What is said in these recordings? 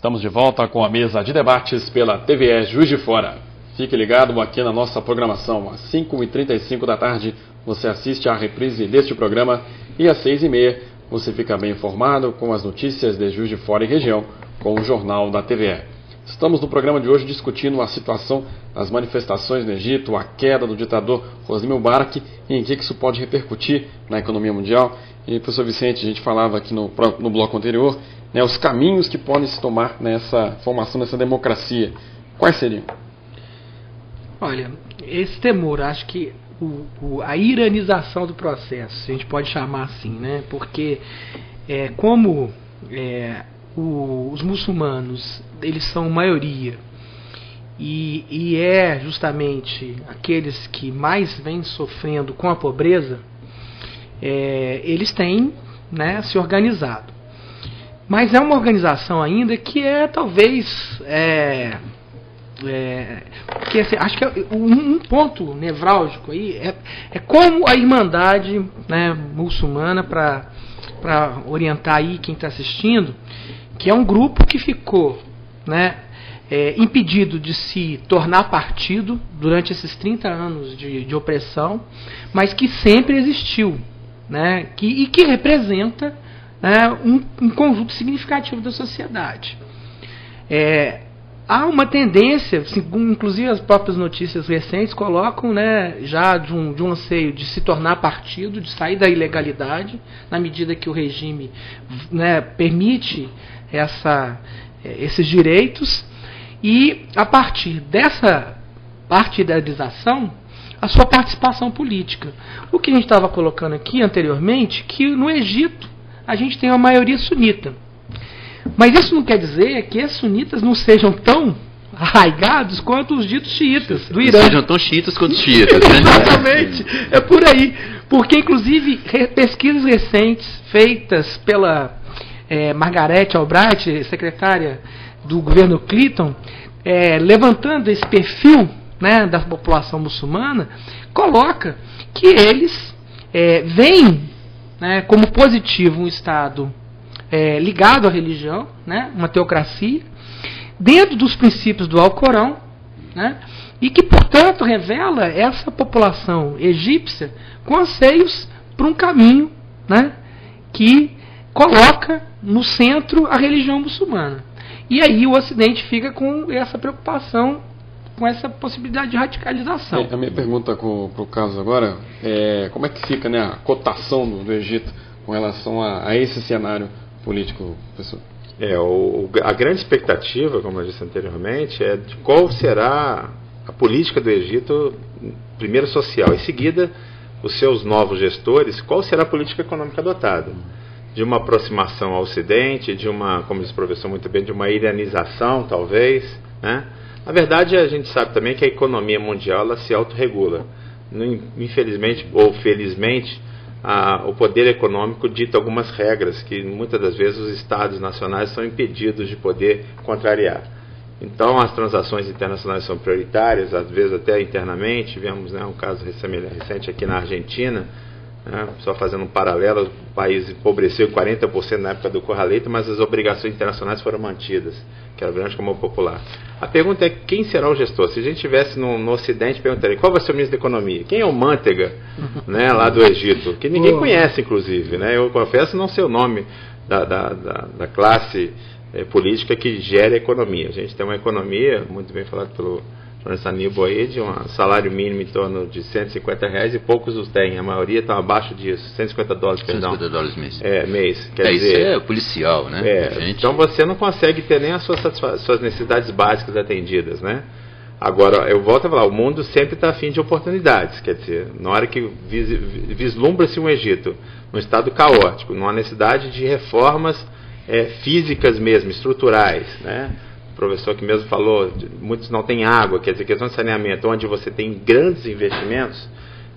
Estamos de volta com a mesa de debates pela TVE Juiz de Fora. Fique ligado aqui na nossa programação. Às 5h35 da tarde você assiste à reprise deste programa e às 6h30 você fica bem informado com as notícias de Juiz de Fora e região com o Jornal da TVE. Estamos no programa de hoje discutindo a situação das manifestações no Egito, a queda do ditador Hosni Mubarak e em que isso pode repercutir na economia mundial. E, professor Vicente, a gente falava aqui no bloco anterior, né, os caminhos que podem se tomar nessa formação dessa democracia. Quais seriam? Olha, esse temor, acho que a iranização do processo, a gente pode chamar assim, né? Porque os muçulmanos, eles são maioria e é justamente aqueles que mais vêm sofrendo com a pobreza, eles têm, né, se organizado. Mas é uma organização ainda que talvez porque, assim, acho que um ponto nevrálgico aí é como a Irmandade, né, muçulmana, para orientar aí quem está assistindo, que é um grupo que ficou, né, impedido de se tornar partido durante esses 30 anos de opressão, mas que sempre existiu, né, e que representa, né, um conjunto significativo da sociedade. Há uma tendência, inclusive as próprias notícias recentes colocam, né, já de um anseio de se tornar partido, de sair da ilegalidade, na medida que o regime, né, permite esses direitos, e a partir dessa partidarização, a sua participação política. O que a gente estava colocando aqui anteriormente, que no Egito a gente tem uma maioria sunita. Mas isso não quer dizer que esses sunitas não sejam tão arraigados quanto os ditos xiitas do Irã. Não sejam tão xiitas quanto os xiitas, né? Exatamente, é por aí. Porque, inclusive, pesquisas recentes feitas pela Margaret Albright, secretária do governo Clinton, levantando esse perfil, né, da população muçulmana, coloca que eles veem, né, como positivo um Estado ligado à religião, né, uma teocracia, dentro dos princípios do Alcorão, né, e que, portanto, revela essa população egípcia com anseios para um caminho, né, que coloca no centro a religião muçulmana. E aí o Ocidente fica com essa preocupação, com essa possibilidade de radicalização. A minha pergunta para o caso agora é como é que fica, né, a cotação do Egito com relação a esse cenário político, professor? A grande expectativa, como eu disse anteriormente, é de qual será a política do Egito, primeiro social, em seguida, os seus novos gestores, qual será a política econômica adotada. De uma aproximação ao Ocidente, como disse o professor muito bem, de uma iranização, talvez, né? Na verdade, a gente sabe também que a economia mundial ela se autorregula. Infelizmente, ou felizmente, o poder econômico dita algumas regras que muitas das vezes os estados nacionais são impedidos de poder contrariar. Então as transações internacionais são prioritárias, às vezes até internamente. Tivemos, né, um caso recente aqui na Argentina, né, só fazendo um paralelo, o país empobreceu 40% na época do Corraleito, mas as obrigações internacionais foram mantidas, que era o grande comum popular. A pergunta é quem será o gestor? Se a gente estivesse no Ocidente, perguntaria qual vai ser o ministro da Economia? Quem é o Manteiga, né, lá do Egito? Que ninguém conhece, inclusive, né? Eu confesso não sei o nome da classe política que gera a economia. A gente tem uma economia, muito bem falado pelo jornalista Aníbal aí, de um salário mínimo em torno de R$150 e poucos os têm. A maioria está abaixo disso. $150, perdão. $150 mês. Mês. Quer dizer, isso é policial, né? Então você não consegue ter nem as suas necessidades básicas atendidas, né? Agora, eu volto a falar, o mundo sempre está afim de oportunidades. Quer dizer, na hora que vislumbra-se um Egito, num estado caótico, numa necessidade de reformas físicas mesmo, estruturais, né? O professor que mesmo falou, muitos não têm água, quer dizer, questão de saneamento, onde você tem grandes investimentos,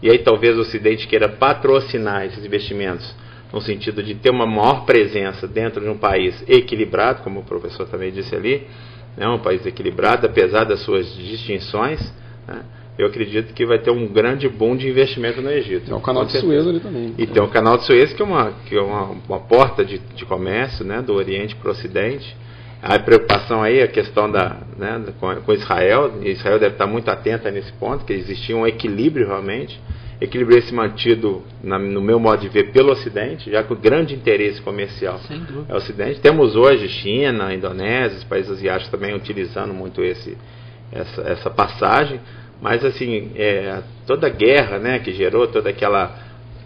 e aí talvez o Ocidente queira patrocinar esses investimentos, no sentido de ter uma maior presença dentro de um país equilibrado, como o professor também disse ali, né, um país equilibrado, apesar das suas distinções, né, eu acredito que vai ter um grande boom de investimento no Egito. Tem o canal de Suez ali também. E tem o canal de Suez, que é uma porta de comércio, né, do Oriente para o Ocidente. A preocupação aí, a questão com Israel, e Israel deve estar muito atenta nesse ponto, que existia um equilíbrio realmente, equilíbrio esse mantido, no meu modo de ver, pelo Ocidente, já que o grande interesse comercial é o Ocidente. Temos hoje China, Indonésia, os países asiáticos também utilizando muito essa passagem, mas assim, toda a guerra, né, que gerou toda aquela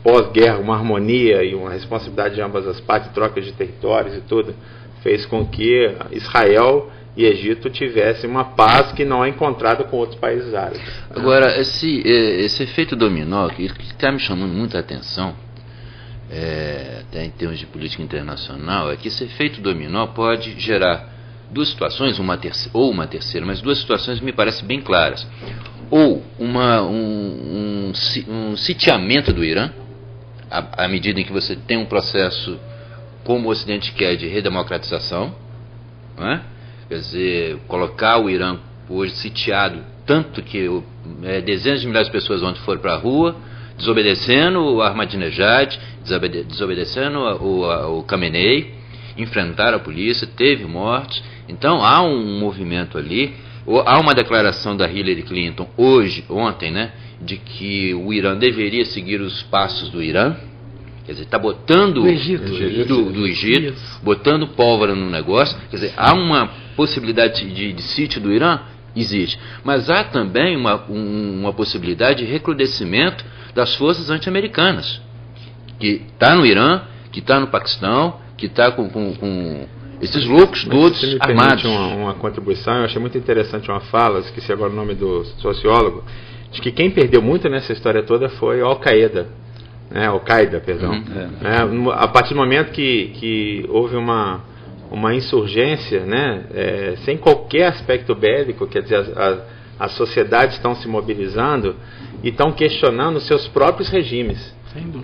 pós-guerra, uma harmonia e uma responsabilidade de ambas as partes, troca de territórios e tudo, fez com que Israel e Egito tivessem uma paz que não é encontrada com outros países árabes. Agora, esse efeito dominó, que está me chamando muita atenção, até em termos de política internacional, é que esse efeito dominó pode gerar duas situações, uma terceira, mas duas situações me parecem bem claras. Ou um sitiamento do Irã, à medida em que você tem um processo como o Ocidente quer de redemocratização, não é? Quer dizer, colocar o Irã hoje sitiado, tanto que dezenas de milhares de pessoas ontem foram para a rua, desobedecendo o Ahmadinejad, desobedecendo o Khamenei, enfrentaram a polícia, teve mortes. Então há um movimento ali, há uma declaração da Hillary Clinton ontem, né, de que o Irã deveria seguir os passos do Irã. Quer dizer, está botando do Egito, botando pólvora no negócio. Quer dizer, há uma possibilidade de sítio do Irã? Existe. Mas há também uma possibilidade de recrudescimento das forças anti-americanas, que está no Irã, que está no Paquistão, que está com esses loucos todos armados. Uma contribuição, eu achei muito interessante uma fala, esqueci agora o nome do sociólogo, de que quem perdeu muito nessa história toda foi Al-Qaeda. Al-Qaeda, perdão. A partir do momento que houve uma insurgência, né, sem qualquer aspecto bélico, quer dizer, as sociedades estão se mobilizando e estão questionando seus próprios regimes.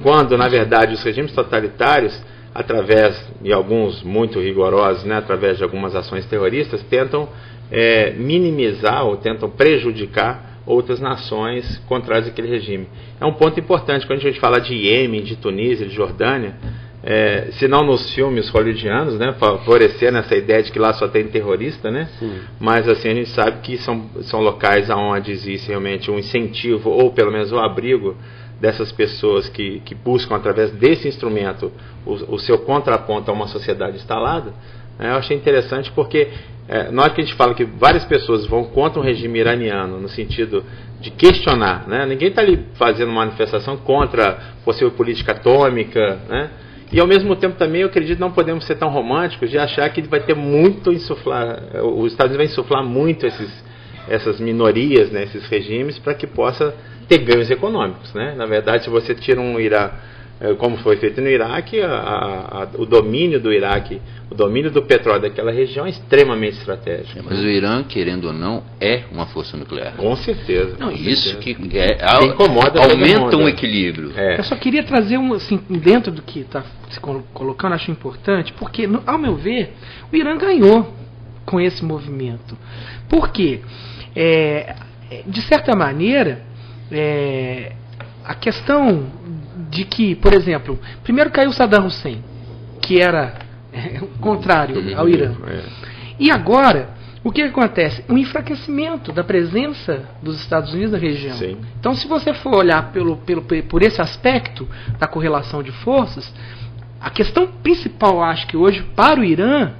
Quando, na verdade, os regimes totalitários, através de alguns muito rigorosos, né, através de algumas ações terroristas, tentam minimizar ou tentam prejudicar outras nações contrárias àquele regime. É um ponto importante quando a gente fala de Iêmen, de Tunísia, de Jordânia, se não nos filmes hollywoodianos, né, favorecer nessa ideia de que lá só tem terrorista, né? Mas assim, a gente sabe que são locais onde existe realmente um incentivo, ou pelo menos o abrigo dessas pessoas que buscam através desse instrumento o seu contraponto a uma sociedade instalada. Eu achei interessante porque na hora que a gente fala que várias pessoas vão contra o regime iraniano no sentido de questionar, né? Ninguém está ali fazendo manifestação contra a possível política atômica, né? E ao mesmo tempo também eu acredito que não podemos ser tão românticos de achar que vai ter muito insuflar, os Estados Unidos vai insuflar muito essas minorias, né, esses regimes, para que possa ter ganhos econômicos, né? Na verdade, se você tira um Irã, como foi feito no Iraque, o domínio do Iraque, o domínio do petróleo daquela região é extremamente estratégico. Mas o Irã, querendo ou não, é uma força nuclear. Com certeza. Não, com isso certeza. que incomoda aumenta um equilíbrio. Eu só queria trazer assim, dentro do que está se colocando, acho importante, porque, ao meu ver, o Irã ganhou com esse movimento. Por quê? De certa maneira, a questão de que, por exemplo, primeiro caiu Saddam Hussein, que era contrário ao Irã. E agora, o que acontece? Um enfraquecimento da presença dos Estados Unidos na região. Sim. Então, se você for olhar por esse aspecto da correlação de forças, a questão principal, acho que hoje, para o Irã,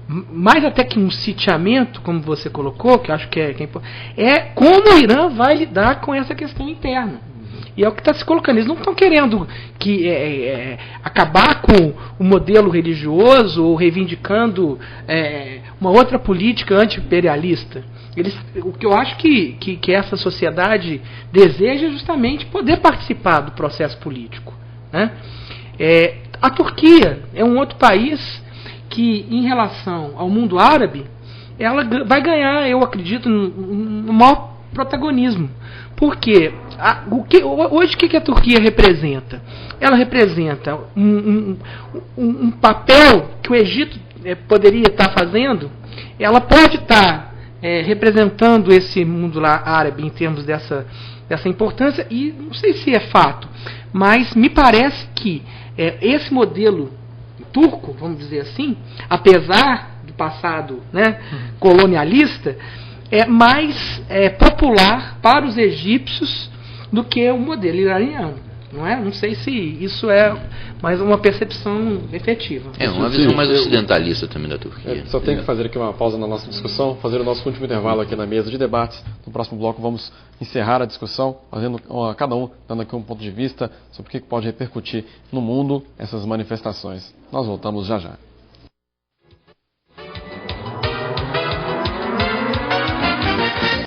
mais até que um sitiamento, como você colocou, que eu acho que é como o Irã vai lidar com essa questão interna. E é o que está se colocando. Eles não estão querendo acabar com o modelo religioso ou reivindicando uma outra política anti-imperialista. O que eu acho que essa sociedade deseja é justamente poder participar do processo político, né? A Turquia é um outro país que, em relação ao mundo árabe, ela vai ganhar, eu acredito, no maior protagonismo. Porque hoje o que a Turquia representa? Ela representa um papel que o Egito poderia estar fazendo. Ela pode estar representando esse mundo lá árabe em termos dessa importância, e não sei se é fato, mas me parece que esse modelo turco, vamos dizer assim, apesar do passado, né, colonialista, é mais popular para os egípcios do que o modelo iraniano. Não é? Não sei se isso é mais uma percepção efetiva. É uma visão mais ocidentalista também da Turquia. Só tem que fazer aqui uma pausa na nossa discussão, fazer o nosso último intervalo aqui na mesa de debates. No próximo bloco vamos encerrar a discussão, fazendo cada um dando aqui um ponto de vista sobre o que pode repercutir no mundo essas manifestações. Nós voltamos já já.